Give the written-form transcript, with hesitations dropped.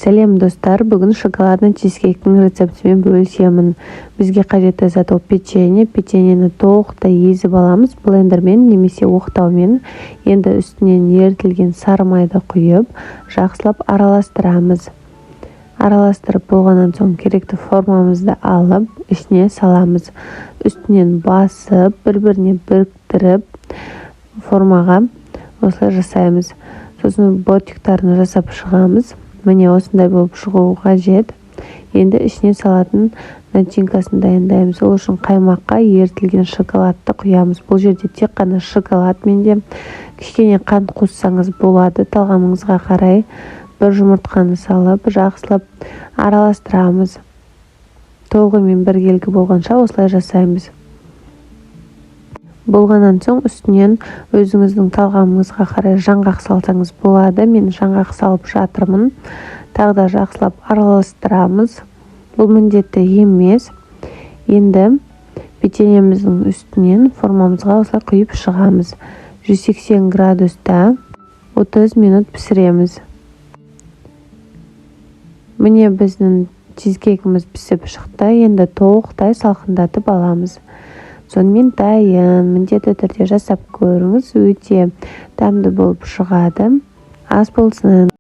Сәлем достар, бүгін шоколадный чизкейктің рецептімен бөлісемін. Бізге қажетті зат ол печенье. Печеньені толықтай езіп аламыз блендермен немесе оқтаумен. Енді үстінен ерітілген сары майды құйып, жақсылап араластырамыз. Араластырып болғаннан соң керекті формамызды алып, ішіне саламыз. Үстінен басып, бір-біріне біріктіріп, формаға осылай жасаймыз. Сосын бортиктарын жасап шығамыз. Міне осындай болып шығуы қажет. Енді ішіне салатын начинкасын дайындаймыз. Ол үшін қаймаққа ерітілген шоколадты құямыз. Бұл жерде тек қана шоколад менде кішкене қант қоссаңыз болады. Талғамыңызға қарай бір жұмыртқаны салып, жақсылап араластырамыз. Толығымен біркелкі болғанша осылай жасаймыз. Болғаннан соң үстінен өзіңіздің талғамыңызға қарай жаңғақ салсаңыз болады. Мен жаңғақ салып жатырмын. Тағы да жақсылап араластырамыз. Бұл міндетті емес. Енді печеньеміздің үстінен формамызға осылай құйып шығамыз. 180 градуста 30 минут пісіреміз. Міне біздің чизкейкіміз пісіп шықты. Енді толықтай салқындатып аламыз. Сонымен дайын, міндетті түрде жасап көріңіз, өте дәмді болып шығады. Ас болсын.